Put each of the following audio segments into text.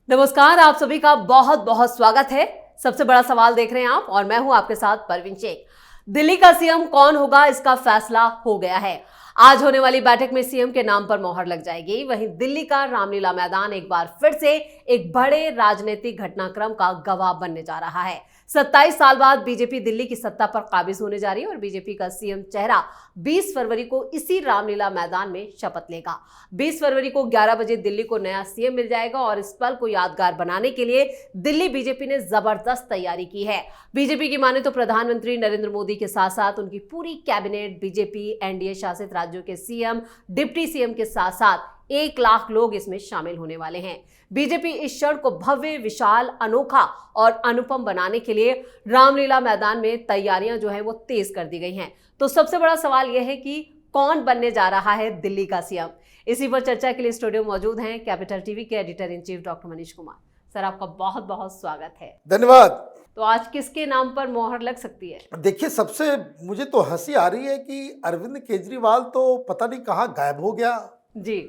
नमस्कार, आप सभी का बहुत बहुत स्वागत है। सबसे बड़ा सवाल देख रहे हैं आप और मैं हूं आपके साथ परवीन शेख। दिल्ली का सीएम कौन होगा, इसका फैसला हो गया है। आज होने वाली बैठक में सीएम के नाम पर मोहर लग जाएगी। वहीं दिल्ली का रामलीला मैदान एक बार फिर से एक बड़े राजनीतिक घटनाक्रम का गवाह बनने जा रहा है। 27 साल बाद बीजेपी दिल्ली की सत्ता पर काबिज होने जा रही है और बीजेपी का सीएम चेहरा 20 फरवरी को इसी रामलीला मैदान में शपथ लेगा। 20 फरवरी को 11 बजे दिल्ली को नया सीएम मिल जाएगा और इस पल को यादगार बनाने के लिए दिल्ली बीजेपी ने जबरदस्त तैयारी की है। बीजेपी की माने तो प्रधानमंत्री नरेंद्र मोदी के साथ साथ उनकी पूरी कैबिनेट, बीजेपी एनडीए शासित राज्यों के सीएम, डिप्टी सीएम के साथ साथ 1 लाख लोग इसमें शामिल होने वाले हैं। बीजेपी इस क्षण को भव्य, विशाल, अनोखा और अनुपम बनाने के लिए रामलीला मैदान में तैयारियां जो है वो तेज कर दी गई हैं। तो सबसे बड़ा सवाल यह है कि कौन बनने जा रहा है दिल्ली का सीएम। इसी पर चर्चा के लिए स्टूडियो मौजूद हैं कैपिटल टीवी के editor in chief doctor Manish Kumar. Sir, आपका बहुत बहुत स्वागत है। धन्यवाद। तो आज किसके नाम पर मोहर लग सकती है? देखिए, सबसे मुझे तो हंसी आ रही है कि अरविंद केजरीवाल तो पता नहीं कहाँ गायब हो गया जी।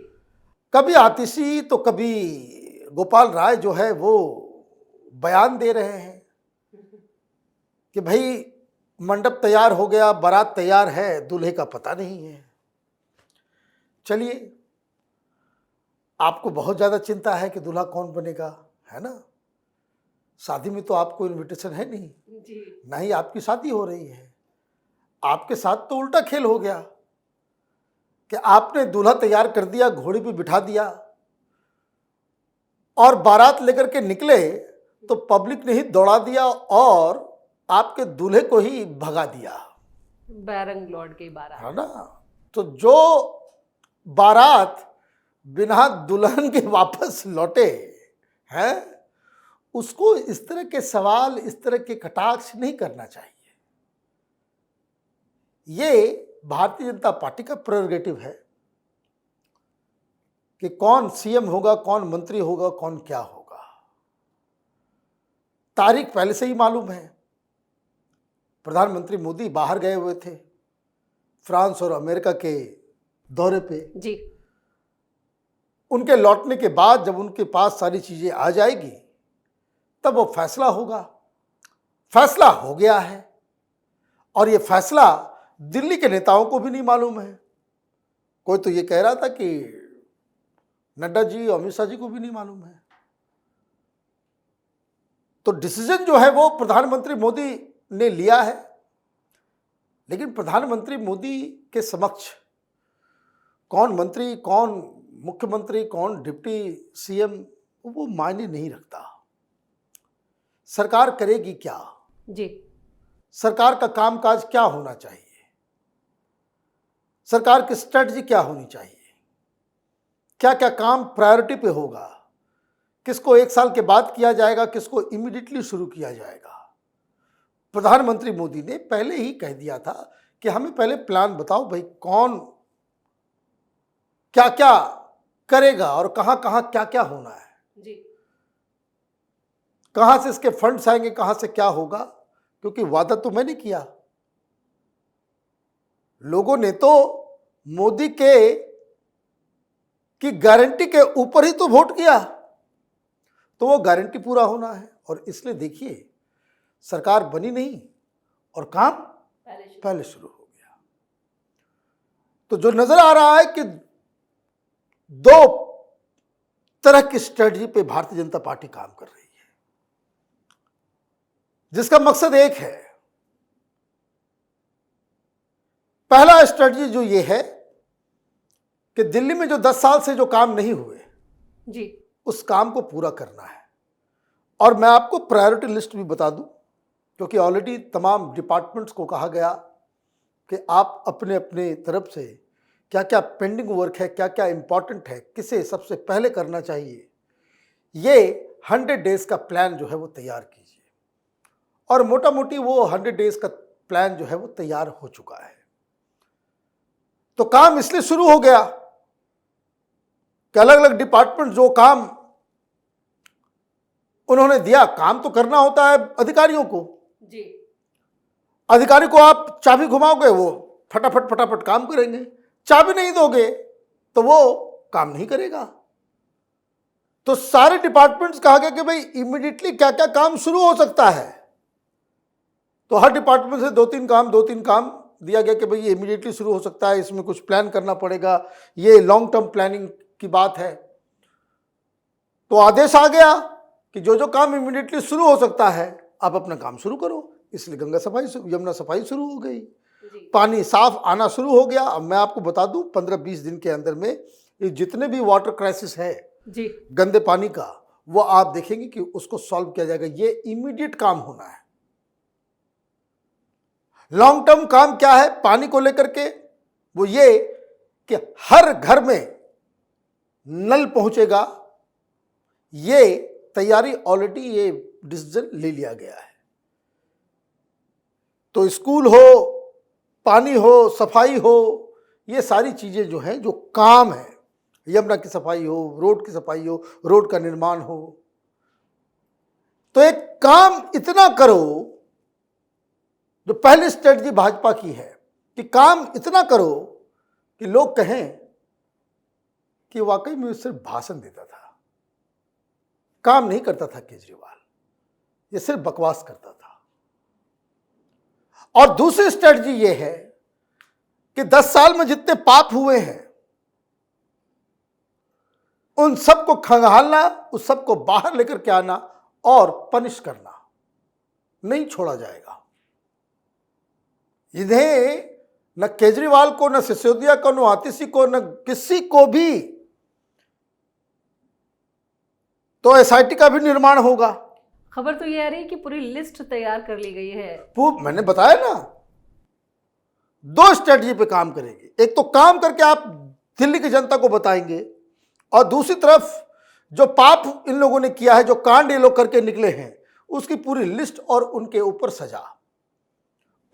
कभी आतिशी तो कभी गोपाल राय जो है वो बयान दे रहे हैं कि भाई मंडप तैयार हो गया, बारात तैयार है, दूल्हे का पता नहीं है। चलिए, आपको बहुत ज़्यादा चिंता है कि दूल्हा कौन बनेगा, है ना। शादी में तो आपको इनविटेशन है नहीं जी। ना ही आपकी शादी हो रही है। आपके साथ तो उल्टा खेल हो गया कि आपने दूल्हा तैयार कर दिया, घोड़ी पे बिठा दिया और बारात लेकर के निकले तो पब्लिक ने ही दौड़ा दिया और आपके दूल्हे को ही भगा दिया। बैरंग लॉर्ड की बारात, है ना। तो जो बारात बिना दुल्हन के वापस लौटे हैं, उसको इस तरह के सवाल, इस तरह के कटाक्ष नहीं करना चाहिए। ये भारतीय जनता पार्टी का प्रेरोगेटिव है कि कौन सीएम होगा, कौन मंत्री होगा, कौन क्या होगा। तारीख पहले से ही मालूम है। प्रधानमंत्री मोदी बाहर गए हुए थे, फ्रांस और अमेरिका के दौरे पे। जी। उनके लौटने के बाद जब उनके पास सारी चीजें आ जाएगी तब वो फैसला होगा। फैसला हो गया है और ये फैसला दिल्ली के नेताओं को भी नहीं मालूम है। कोई तो ये कह रहा था कि नड्डा जी, अमित शाह जी को भी नहीं मालूम है। तो डिसीजन जो है वो प्रधानमंत्री मोदी ने लिया है, लेकिन प्रधानमंत्री मोदी के समक्ष कौन मंत्री, कौन मुख्यमंत्री, कौन डिप्टी सीएम, वो मायने नहीं रखता। सरकार करेगी क्या जी। सरकार का कामकाज क्या होना चाहिए, सरकार की स्ट्रेटजी क्या होनी चाहिए, क्या क्या काम प्रायोरिटी पे होगा, किसको 1 साल के बाद किया जाएगा, किसको इमीडिएटली शुरू किया जाएगा। प्रधानमंत्री मोदी ने पहले ही कह दिया था कि हमें पहले प्लान बताओ भाई, कौन क्या क्या करेगा और कहां कहां क्या क्या होना है। जी। कहां से इसके फंड्स आएंगे, कहां से क्या होगा, क्योंकि वादा तो मैंने किया। लोगों ने तो मोदी की गारंटी के ऊपर ही तो वोट किया, तो वो गारंटी पूरा होना है। और इसलिए देखिए, सरकार बनी नहीं और काम पहले शुरू हो गया। तो जो नजर आ रहा है कि 2 तरह की स्ट्रेटजी पे भारतीय जनता पार्टी काम कर रही है, जिसका मकसद एक है। पहला स्ट्रेटजी जो ये है कि दिल्ली में जो 10 साल से जो काम नहीं हुए जी, उस काम को पूरा करना है। और मैं आपको प्रायोरिटी लिस्ट भी बता दूं, क्योंकि ऑलरेडी तमाम डिपार्टमेंट्स को कहा गया कि आप अपने अपने तरफ से क्या क्या पेंडिंग वर्क है, क्या क्या इंपॉर्टेंट है, किसे सबसे पहले करना चाहिए, ये 100 डेज का प्लान जो है वो तैयार कीजिए। और मोटा मोटी वो 100 डेज का प्लान जो है वो तैयार हो चुका है। तो काम इसलिए शुरू हो गया कि अलग अलग डिपार्टमेंट जो काम उन्होंने दिया, काम तो करना होता है अधिकारियों को। जी। अधिकारी को आप चाबी घुमाओगे, वो फटाफट फटाफट काम करेंगे। चाबी नहीं दोगे तो वो काम नहीं करेगा। तो सारे डिपार्टमेंट्स कहा गया कि भाई इमीडिएटली क्या क्या काम शुरू हो सकता है। तो हर डिपार्टमेंट से दो तीन काम दिया गया कि भाई ये इमीडिएटली शुरू हो सकता है, इसमें कुछ प्लान करना पड़ेगा, ये लॉन्ग टर्म प्लानिंग की बात है। तो आदेश आ गया कि जो जो काम इमीडिएटली शुरू हो सकता है आप अपना काम शुरू करो। इसलिए गंगा सफाई, यमुना सफाई शुरू हो गई, पानी साफ आना शुरू हो गया। अब मैं आपको बता दूं 15-20 दिन के अंदर में ये जितने भी वाटर क्राइसिस है जी, गंदे पानी का, वो आप देखेंगे कि उसको सॉल्व किया जाएगा। ये इमीडिएट काम होना है। लॉन्ग टर्म काम क्या है पानी को लेकर के? वो ये कि हर घर में नल पहुंचेगा। ये तैयारी ऑलरेडी, ये डिसीजन ले लिया गया है। तो स्कूल हो, पानी हो, सफाई हो, ये सारी चीजें जो हैं, जो काम है, यमुना की सफाई हो, रोड की सफाई हो, रोड का निर्माण हो, तो एक काम इतना करो। जो पहली स्ट्रेटजी भाजपा की है कि काम इतना करो कि लोग कहें कि वाकई में सिर्फ भाषण देता था, काम नहीं करता था केजरीवाल, ये सिर्फ बकवास करता था। और दूसरी स्ट्रेटजी ये है कि 10 साल में जितने पाप हुए हैं उन सबको खंगालना, उस सबको बाहर लेकर के आना और पनिश करना, नहीं छोड़ा जाएगा। इन्हें न केजरीवाल को, न सिसोदिया को, न आतिशी को, न किसी को भी, तो एसआईटी का भी निर्माण होगा। खबर तो ये आ रही है कि पूरी लिस्ट तैयार कर ली गई है। मैंने बताया ना, 2 स्ट्रेटजी पे काम करेंगे। एक तो काम करके आप दिल्ली की जनता को बताएंगे, और दूसरी तरफ जो पाप इन लोगों ने किया है, जो कांड ये लोग करके निकले हैं, उसकी पूरी लिस्ट और उनके ऊपर सजा।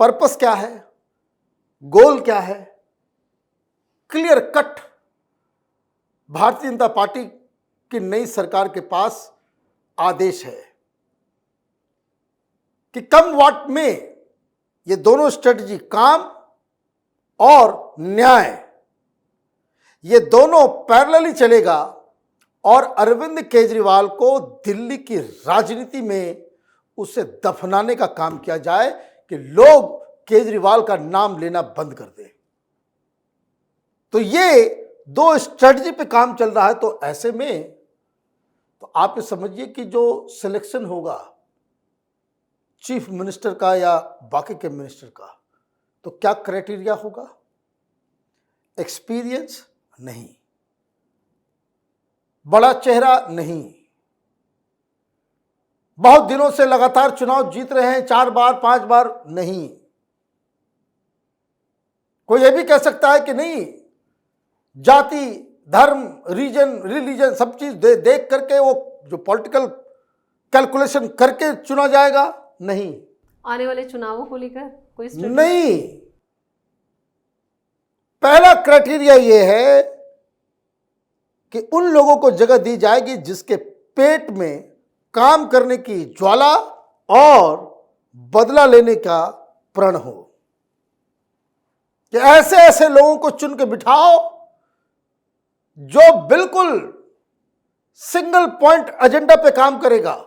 पर्पस क्या है, गोल क्या है, clear cut Bharatiya Janata party की नई सरकार के पास आदेश है कि कम वाट में ये दोनों स्ट्रेटजी, काम और न्याय, ये दोनों पैरेलली चलेगा। और अरविंद केजरीवाल को दिल्ली की राजनीति में उसे दफनाने का काम किया जाए कि लोग केजरीवाल का नाम लेना बंद कर दें। तो ये 2 स्ट्रेटजी पे काम चल रहा है। तो ऐसे में तो आप ये समझिए कि जो सिलेक्शन होगा चीफ मिनिस्टर का या बाकी के मिनिस्टर का, तो क्या क्राइटेरिया होगा? एक्सपीरियंस नहीं, बड़ा चेहरा नहीं, बहुत दिनों से लगातार चुनाव जीत रहे हैं 4 बार 5 बार नहीं। कोई यह भी कह सकता है कि नहीं, जाति, धर्म, रिलीजन सब चीज देख करके वो जो पॉलिटिकल कैलकुलेशन करके चुना जाएगा, नहीं। आने वाले चुनावों को लेकर कोई नहीं। पहला क्राइटेरिया ये है कि उन लोगों को जगह दी जाएगी जिसके पेट में काम करने की ज्वाला और बदला लेने का प्रण हो। कि ऐसे ऐसे लोगों को चुन के बिठाओ जो बिल्कुल सिंगल पॉइंट एजेंडा पे काम करेगा।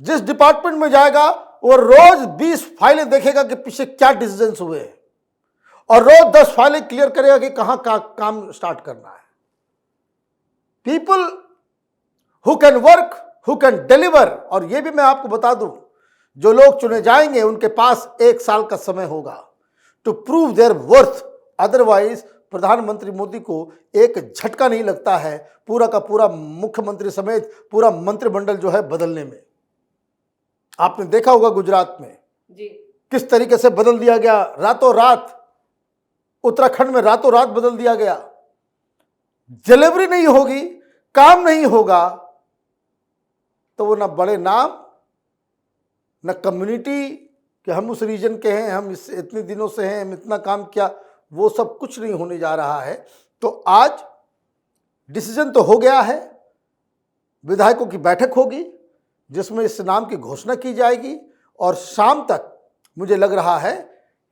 जिस डिपार्टमेंट में जाएगा वो रोज 20 फाइलें देखेगा कि पीछे क्या डिसीजंस हुए हैं, और रोज 10 फाइलें क्लियर करेगा कि कहां का काम स्टार्ट करना है। People who can work, who can deliver. और यह भी मैं आपको बता दूं, जो लोग चुने जाएंगे उनके पास 1 साल का समय होगा to prove their worth. Otherwise प्रधानमंत्री मोदी को एक झटका नहीं लगता है पूरा का पूरा मुख्यमंत्री समेत पूरा मंत्रिमंडल जो है बदलने में। आपने देखा होगा गुजरात में जी किस तरीके से बदल दिया गया रातों रात। उत्तराखंड में रातों रात बदल दिया गया। डिलीवरी नहीं होगी, काम नहीं होगा, तो वो ना बड़े नाम, न कम्युनिटी कि हम उस रीजन के हैं, हम इतने दिनों से हैं, हम इतना काम किया, वो सब कुछ नहीं होने जा रहा है। तो आज डिसीजन तो हो गया है, विधायकों की बैठक होगी जिसमें इस नाम की घोषणा की जाएगी, और शाम तक मुझे लग रहा है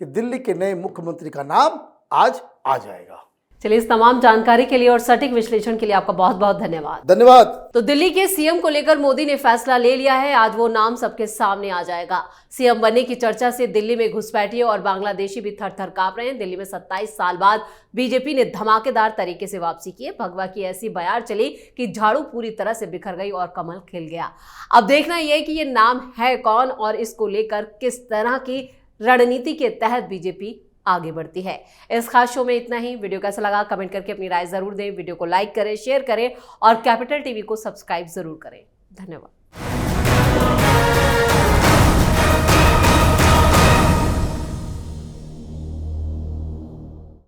कि दिल्ली के नए मुख्यमंत्री का नाम आज आ जाएगा। चलिए, इस तमाम जानकारी के लिए और सटीक विश्लेषण के लिए आपका बहुत बहुत धन्यवाद। धन्यवाद। तो दिल्ली के सीएम को लेकर मोदी ने फैसला ले लिया है। आज वो नाम सबके सामने आ जाएगा। सीएम बनने की चर्चा से दिल्ली में घुसपैठिए और बांग्लादेशी भी थर थर कांप रहे हैं। दिल्ली में 27 साल बाद बीजेपी ने धमाकेदार तरीके से वापसी की है। भगवा की ऐसी बयार चली कि झाड़ू पूरी तरह से बिखर गई और कमल खिल गया। अब देखना यह कि ये नाम है कौन और इसको लेकर किस तरह की रणनीति के तहत बीजेपी आगे बढ़ती है। इस खास शो में इतना ही। वीडियो कैसा लगा कमेंट करके अपनी राय जरूर दें। वीडियो को लाइक करें, शेयर करें और कैपिटल टीवी को सब्सक्राइब जरूर करें। धन्यवाद।